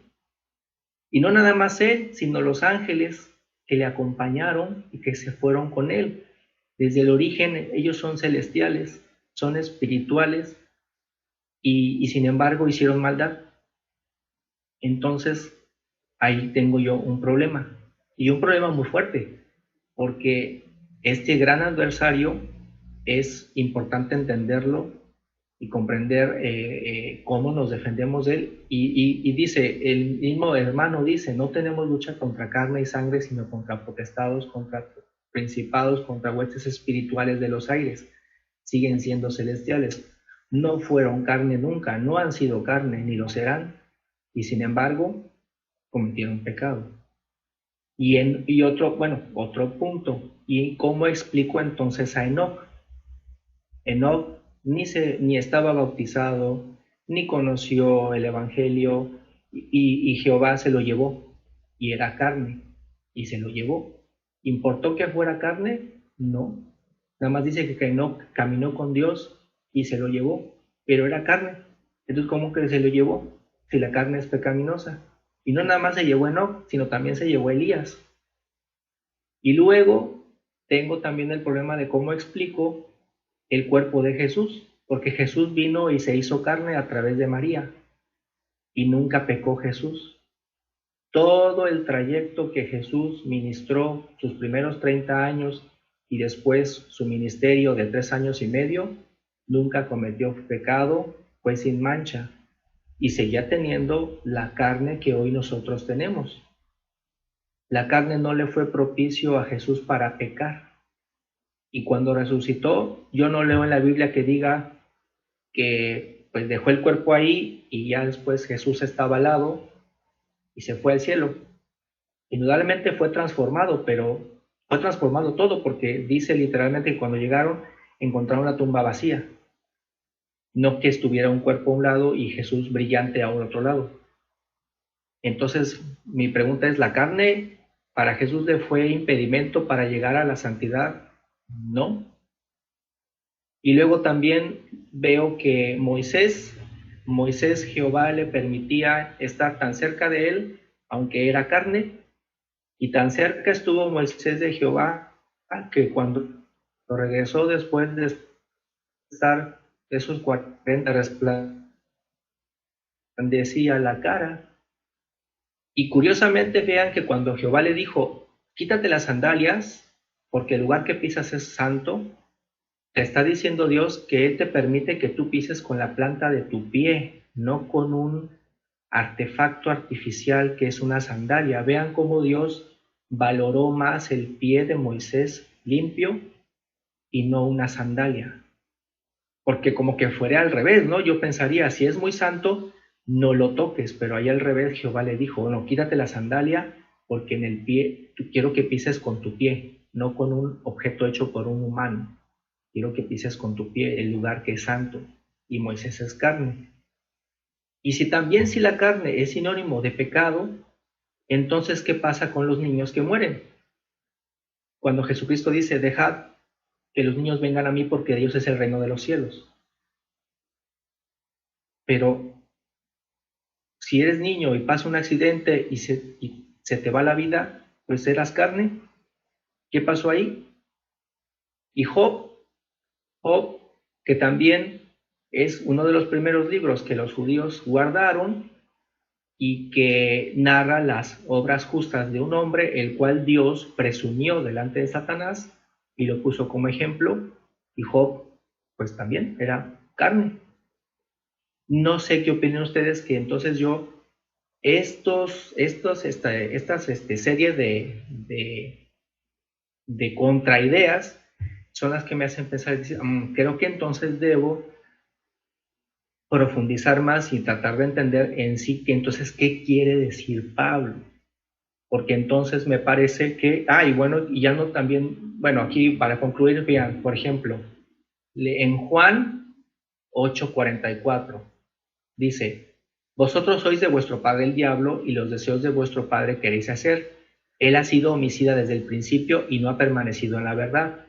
Y no nada más él, sino los ángeles que le acompañaron y que se fueron con él. Desde el origen ellos son celestiales, son espirituales y sin embargo hicieron maldad. Entonces ahí tengo yo un problema, y un problema muy fuerte, porque este gran adversario es importante entenderlo y comprender cómo nos defendemos de él. Y dice, el mismo hermano dice, no tenemos lucha contra carne y sangre, sino contra potestados, contra principados, contra huestes espirituales de los aires. Siguen siendo celestiales. No fueron carne nunca, no han sido carne, ni lo serán. Y sin embargo, cometieron pecado. Y otro punto. ¿Y cómo explico entonces a Enoc? Enoc ni estaba bautizado, ni conoció el Evangelio, y Jehová se lo llevó, y era carne, y se lo llevó. ¿Importó que fuera carne? No. Nada más dice que Enoc caminó con Dios y se lo llevó, pero era carne. Entonces, ¿cómo que se lo llevó? Si la carne es pecaminosa. Y no nada más se llevó Enoc, sino también se llevó Elías. Y luego tengo también el problema de cómo explico el cuerpo de Jesús, porque Jesús vino y se hizo carne a través de María, y nunca pecó Jesús. Todo el trayecto que Jesús ministró, sus primeros 30 años y después su ministerio de 3 años y medio, nunca cometió pecado, fue sin mancha, y seguía teniendo la carne que hoy nosotros tenemos. La carne no le fue propicio a Jesús para pecar. Y cuando resucitó, yo no leo en la Biblia que diga que pues dejó el cuerpo ahí y ya después Jesús estaba al lado y se fue al cielo. Indudablemente fue transformado, pero fue transformado todo, porque dice literalmente que cuando llegaron encontraron la tumba vacía. No que estuviera un cuerpo a un lado y Jesús brillante a un otro lado. Entonces, mi pregunta es, ¿la carne para Jesús le fue impedimento para llegar a la santidad? No. Y luego también veo que Moisés, Jehová le permitía estar tan cerca de él, aunque era carne, y tan cerca estuvo Moisés de Jehová, que cuando regresó después de estar esos 40, resplandecía la cara. Y curiosamente vean que cuando Jehová le dijo, quítate las sandalias, porque el lugar que pisas es santo, te está diciendo Dios que Él te permite que tú pises con la planta de tu pie, no con un artefacto artificial que es una sandalia. Vean cómo Dios valoró más el pie de Moisés limpio y no una sandalia. Porque como que fuera al revés, ¿no? Yo pensaría, si es muy santo, no lo toques, pero ahí al revés Jehová le dijo, no, quítate la sandalia, porque en el pie, quiero que pises con tu pie, no con un objeto hecho por un humano. Quiero que pises con tu pie el lugar que es santo, y Moisés es carne. Y si la carne es sinónimo de pecado, entonces, ¿qué pasa con los niños que mueren? Cuando Jesucristo dice, dejad que los niños vengan a mí porque de ellos es el reino de los cielos. Pero si eres niño y pasa un accidente y se te va la vida, pues eras carne. ¿Qué pasó ahí? Y Job, que también es uno de los primeros libros que los judíos guardaron, y que narra las obras justas de un hombre, el cual Dios presumió delante de Satanás y lo puso como ejemplo, y Job, pues también era carne. No sé qué opinan ustedes, que entonces yo, estas series de contraideas son las que me hacen pensar, creo que entonces debo profundizar más y tratar de entender en sí que entonces qué quiere decir Pablo, porque entonces me parece que, y bueno, y ya no también, bueno, aquí para concluir, vean, por ejemplo, en Juan 8:44 dice: vosotros sois de vuestro padre el diablo, y los deseos de vuestro padre queréis hacer. Él ha sido homicida desde el principio y no ha permanecido en la verdad.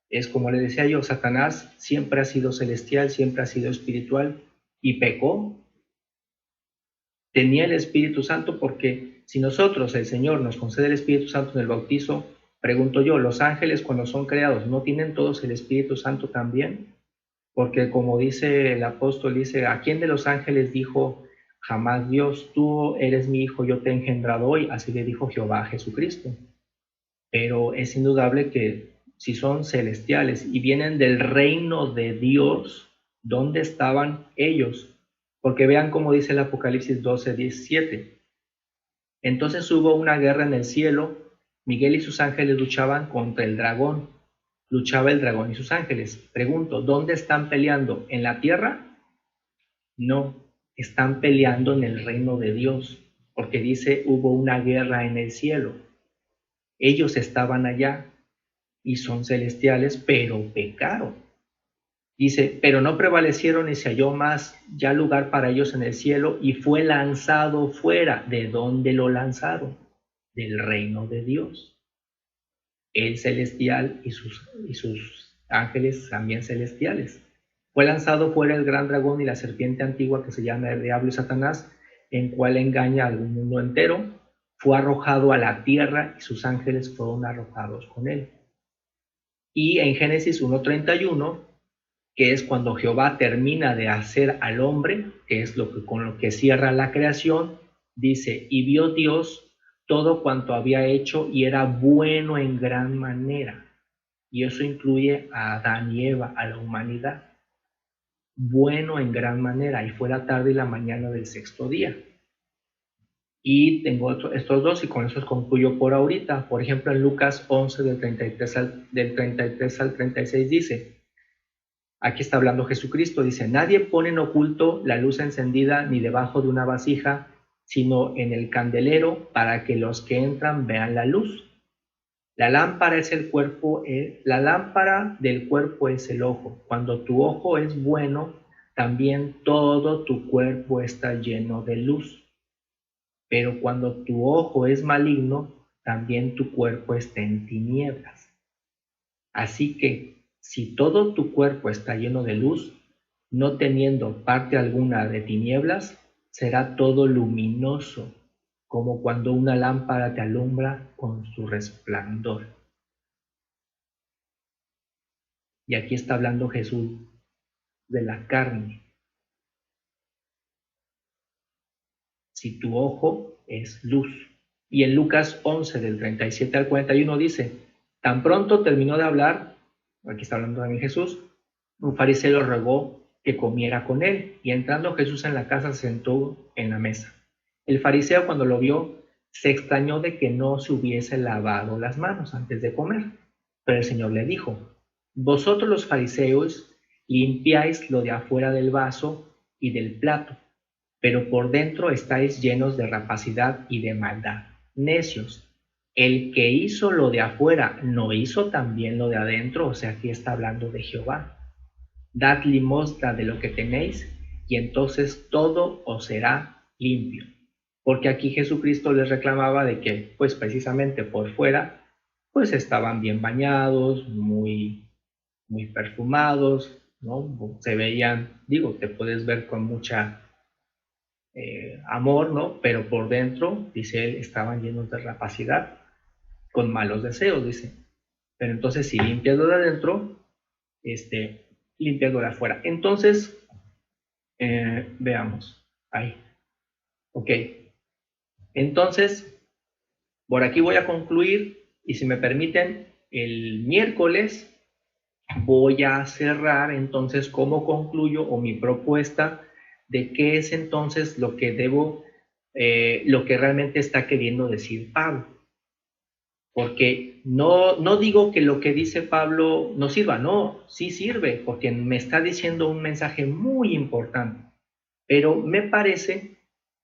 Es como le decía yo, Satanás siempre ha sido celestial, siempre ha sido espiritual, y pecó. Tenía el Espíritu Santo, porque si nosotros, el Señor, nos concede el Espíritu Santo en el bautizo, pregunto yo, ¿los ángeles cuando son creados no tienen todos el Espíritu Santo también? Porque como dice el apóstol, dice, ¿a quién de los ángeles dijo jamás Dios, tú eres mi hijo, yo te he engendrado hoy? Así le dijo Jehová a Jesucristo. Pero es indudable que si son celestiales y vienen del reino de Dios, ¿dónde estaban ellos? Porque vean cómo dice el Apocalipsis 12:17. Entonces hubo una guerra en el cielo, Miguel y sus ángeles luchaban contra el dragón. Luchaba el dragón y sus ángeles. Pregunto, ¿dónde están peleando? ¿En la tierra? No, están peleando en el reino de Dios, porque dice, hubo una guerra en el cielo. Ellos estaban allá y son celestiales, pero pecaron. Dice, pero no prevalecieron y se halló más ya lugar para ellos en el cielo, y fue lanzado fuera. ¿De dónde lo lanzaron? Del reino de Dios. El celestial y sus ángeles también celestiales. Fue lanzado fuera el gran dragón y la serpiente antigua, que se llama el diablo y Satanás, en cual engaña al mundo entero. Fue arrojado a la tierra y sus ángeles fueron arrojados con él. Y en Génesis 1:31, que es cuando Jehová termina de hacer al hombre, que es con lo que cierra la creación, dice, y vio Dios todo cuanto había hecho, y era bueno en gran manera. Y eso incluye a Adán y Eva, a la humanidad. Bueno en gran manera, y fue la tarde y la mañana del sexto día. Y tengo estos dos, y con eso concluyo por ahorita. Por ejemplo, en Lucas 11, del 33 al 36 dice, aquí está hablando Jesucristo, dice, nadie pone en oculto la luz encendida ni debajo de una vasija, sino en el candelero, para que los que entran vean la luz. La lámpara es el cuerpo, la lámpara del cuerpo es el ojo. Cuando tu ojo es bueno, también todo tu cuerpo está lleno de luz. Pero cuando tu ojo es maligno, también tu cuerpo está en tinieblas. Así que si todo tu cuerpo está lleno de luz, no teniendo parte alguna de tinieblas, será todo luminoso, como cuando una lámpara te alumbra con su resplandor. Y aquí está hablando Jesús de la carne. Si tu ojo es luz. Y en Lucas 11, del 37 al 41 dice, tan pronto terminó de hablar, aquí está hablando también Jesús, un fariseo le rogó que comiera con él, y entrando Jesús en la casa se sentó en la mesa. El fariseo, cuando lo vio, se extrañó de que no se hubiese lavado las manos antes de comer. Pero el Señor le dijo, vosotros los fariseos limpiáis lo de afuera del vaso y del plato, pero por dentro estáis llenos de rapacidad y de maldad. Necios, el que hizo lo de afuera, ¿no hizo también lo de adentro? O sea, aquí está hablando de Jehová. Dad limosna de lo que tenéis, y entonces todo os será limpio. Porque aquí Jesucristo les reclamaba de que, pues precisamente por fuera, pues estaban bien bañados, muy perfumados, ¿no? Se veían, digo, te puedes ver con mucha amor, ¿no? Pero por dentro, dice él, estaban llenos de rapacidad, con malos deseos, dice. Pero entonces, si limpias lo de adentro, limpias lo de afuera. Entonces, veamos. Ahí. Ok. Entonces, por aquí voy a concluir y si me permiten, el miércoles voy a cerrar entonces cómo concluyo o mi propuesta de qué es entonces lo que lo que realmente está queriendo decir Pablo. Porque no digo que lo que dice Pablo no sirva, no, sí sirve, porque me está diciendo un mensaje muy importante. Pero me parece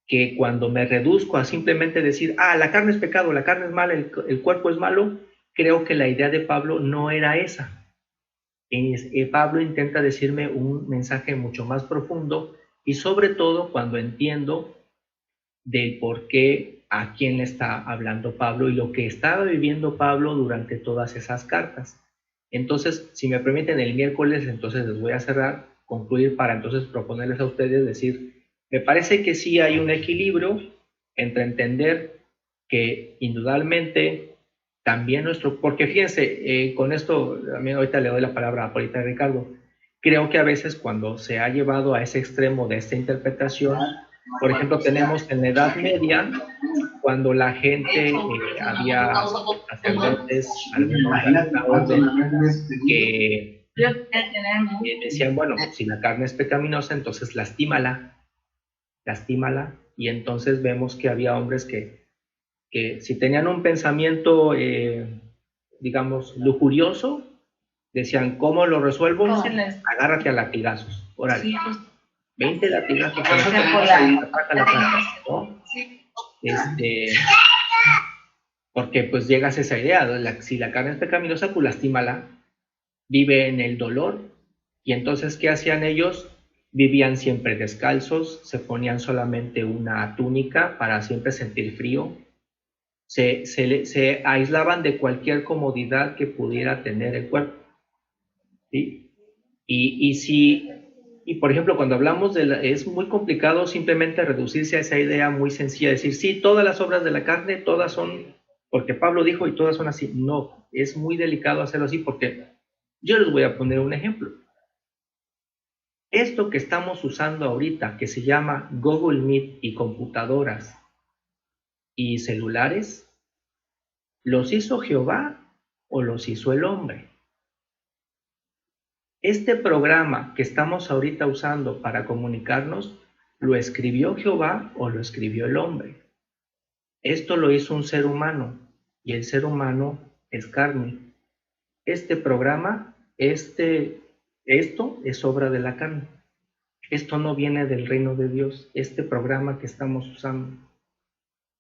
que cuando me reduzco a simplemente decir, la carne es pecado, la carne es mala, el cuerpo es malo, creo que la idea de Pablo no era esa. Pablo intenta decirme un mensaje mucho más profundo y sobre todo cuando entiendo del por qué, a quién le está hablando Pablo y lo que estaba viviendo Pablo durante todas esas cartas. Entonces, si me permiten, el miércoles, entonces les voy a cerrar, concluir para entonces proponerles a ustedes, decir, me parece que sí hay un equilibrio entre entender que indudablemente también porque fíjense, con esto, también ahorita le doy la palabra a Polita y Ricardo, creo que a veces cuando se ha llevado a ese extremo de esta interpretación, por ejemplo, tenemos en la Edad Media, cuando la gente, había sacerdotes, algunos de la orden, que decían, bueno, si la carne es pecaminosa, entonces lastímala, y entonces vemos que había hombres que si tenían un pensamiento, digamos, lujurioso, decían, ¿cómo lo resuelvo? Agárrate a latigazos, órale. 20 latigazos, ¿no? Porque pues llegas a esa idea, si la carne es pecaminosa, pues lastímala, vive en el dolor, y entonces, ¿qué hacían ellos? Vivían siempre descalzos, se ponían solamente una túnica para siempre sentir frío, se aislaban de cualquier comodidad que pudiera tener el cuerpo, ¿sí? Y por ejemplo, cuando hablamos es muy complicado simplemente reducirse a esa idea muy sencilla, decir, sí, todas las obras de la carne, todas son, porque Pablo dijo y todas son así. No, es muy delicado hacerlo así porque yo les voy a poner un ejemplo. Esto que estamos usando ahorita, que se llama Google Meet y computadoras y celulares, ¿los hizo Jehová o los hizo el hombre? Este programa que estamos ahorita usando para comunicarnos, ¿lo escribió Jehová o lo escribió el hombre? Esto lo hizo un ser humano y el ser humano es carne. Este programa, esto es obra de la carne. Esto no viene del reino de Dios, este programa que estamos usando.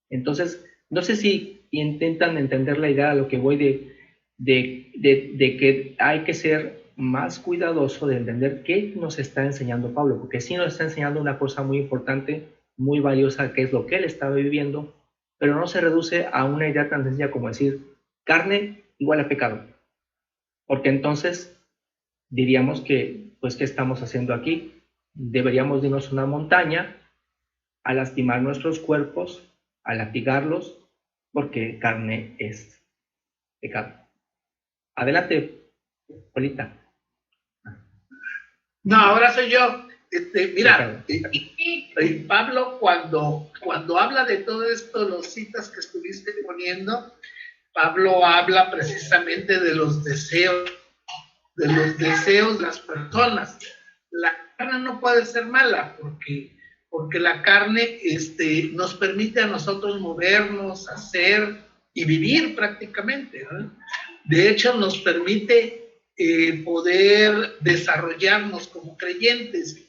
Entonces, no sé si intentan entender la idea a lo que voy de que hay que ser más cuidadoso de entender qué nos está enseñando Pablo, porque sí nos está enseñando una cosa muy importante, muy valiosa, que es lo que él estaba viviendo, pero no se reduce a una idea tan sencilla como decir carne igual a pecado, porque entonces diríamos que, pues, ¿qué estamos haciendo aquí? Deberíamos irnos a una montaña a lastimar nuestros cuerpos, a latigarlos, porque carne es pecado. Adelante, Polita. No, ahora soy yo. Mira, Pablo, cuando habla de todo esto, los citas que estuviste poniendo, Pablo habla precisamente de los deseos de las personas. La carne no puede ser mala porque la carne nos permite a nosotros movernos, hacer y vivir prácticamente, ¿no? De hecho, nos permite poder desarrollarnos como creyentes.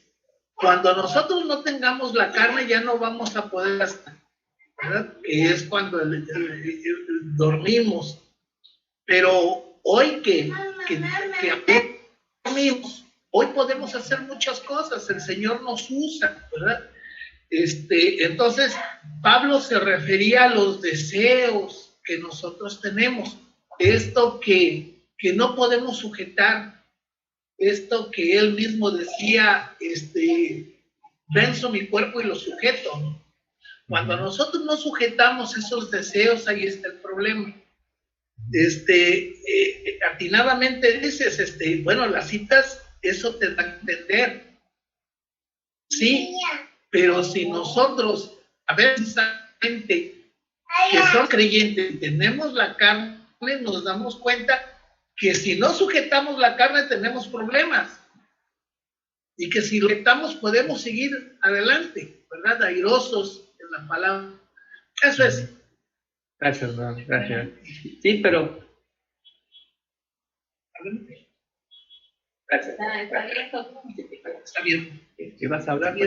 Cuando nosotros no tengamos la carne, ya no vamos a poder hacer, ¿verdad? Que es cuando dormimos. Pero hoy que dormimos, hoy podemos hacer muchas cosas, el Señor nos usa, ¿verdad? Entonces, Pablo se refería a los deseos que nosotros tenemos, esto que no podemos sujetar, esto que él mismo decía, venzo mi cuerpo y lo sujeto, ¿no? Cuando nosotros no sujetamos esos deseos, ahí está el problema. Atinadamente dices, bueno, las citas, eso te da a entender. Sí, pero si nosotros, a veces que son creyentes, tenemos la carne, nos damos cuenta que si no sujetamos la carne tenemos problemas. Y que si sujetamos podemos seguir adelante, ¿verdad? Airosos en la palabra. Eso es. Gracias, hermano, gracias. Sí, pero... Gracias. Está bien. ¿Qué vas a hablar?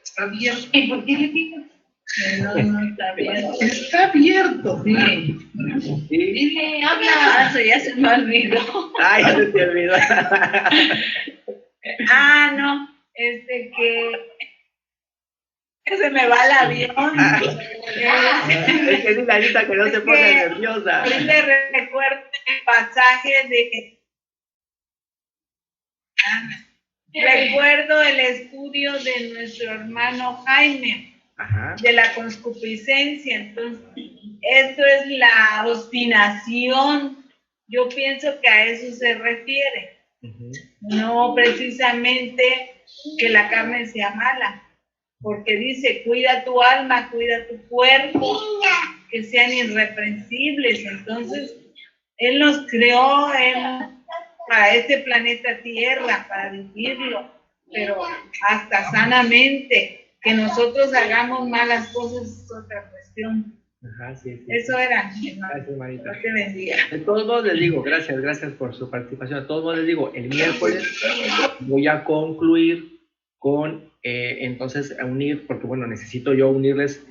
Está bien. ¿Y por qué le digo? No, está abierto. Está abierto. Sí. Sí. Dile, habla. Eso ya se me olvidó. Ay, ya se te olvidó. No, que se me va el avión. Es que es Larita que no se pone nerviosa. Ahorita recuerdo el pasaje recuerdo el estudio de nuestro hermano Jaime. Ajá. De la concupiscencia. Entonces, esto es la obstinación. Yo pienso que a eso se refiere. No precisamente que la carne sea mala, porque dice, cuida tu alma, cuida tu cuerpo, que sean irreprensibles. Entonces, Él nos creó para este planeta Tierra, para vivirlo, pero hasta sanamente. Que nosotros hagamos malas cosas es otra cuestión. Ajá, sí. Eso era. Gracias, Marita. Dios te bendiga. De todos modos les digo, gracias por su participación. De todos modos les digo, el miércoles voy a concluir con, entonces, a unir, porque bueno, necesito yo unirles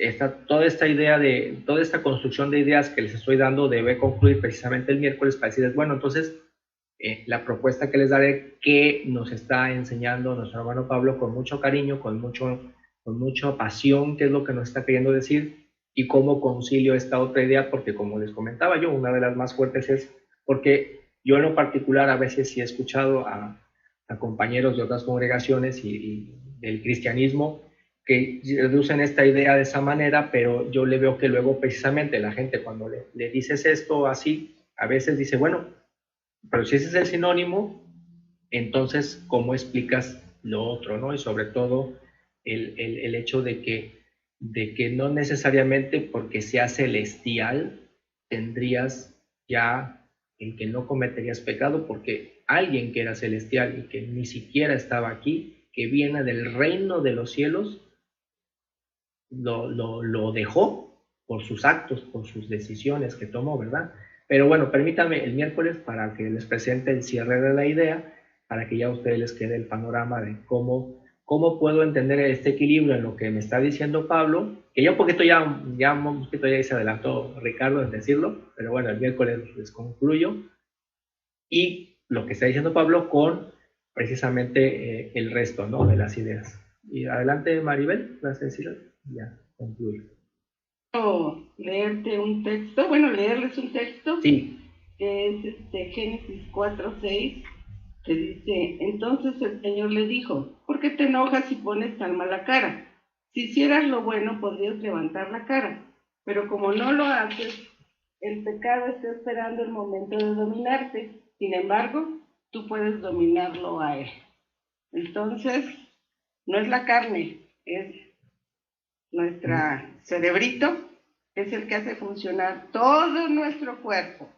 toda esta construcción de ideas que les estoy dando, debe concluir precisamente el miércoles para decirles, bueno, entonces, la propuesta que les daré, que nos está enseñando nuestro hermano Pablo con mucho cariño, con mucha pasión, qué es lo que nos está queriendo decir, y cómo concilio esta otra idea, porque como les comentaba yo, una de las más fuertes es porque yo en lo particular a veces sí he escuchado a compañeros de otras congregaciones y del cristianismo que reducen esta idea de esa manera, pero yo le veo que luego precisamente la gente cuando le dices esto así, a veces dice, bueno, pero si ese es el sinónimo, entonces ¿cómo explicas lo otro, no? Y sobre todo el hecho de que no necesariamente porque sea celestial tendrías ya en que no cometerías pecado, porque alguien que era celestial y que ni siquiera estaba aquí, que viene del reino de los cielos, lo dejó por sus actos, por sus decisiones que tomó, ¿verdad? Pero bueno, permítanme el miércoles para que les presente el cierre de la idea, para que ya a ustedes les quede el panorama de cómo puedo entender este equilibrio en lo que me está diciendo Pablo, que ya un poquito ya se adelantó Ricardo en decirlo, pero bueno, el miércoles les concluyo, y lo que está diciendo Pablo con precisamente el resto, ¿no?, de las ideas. Y adelante, Maribel, ¿vas a decirlo? Ya, concluyo. Leerles un texto, sí, que es Génesis 4:6, que dice, entonces el Señor le dijo, ¿por qué te enojas y pones tan mala cara? Si hicieras lo bueno, podrías levantar la cara, pero como no lo haces, el pecado está esperando el momento de dominarte. Sin embargo, tú puedes dominarlo a él. Entonces, no es la carne, es nuestro cerebrito, es el que hace funcionar todo nuestro cuerpo.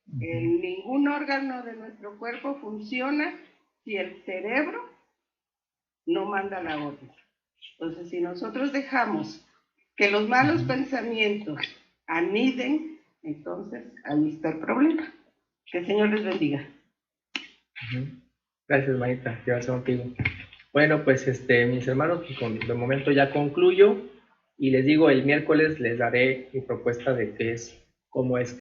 Ningún órgano de nuestro cuerpo funciona si el cerebro no manda la orden. Entonces, si nosotros dejamos que los malos pensamientos aniden, entonces ahí está el problema. Que el Señor les bendiga. Gracias, Marita, que va a ser contigo. Bueno, pues mis hermanos, de momento ya concluyo y les digo, el miércoles les daré mi propuesta de qué es, cómo es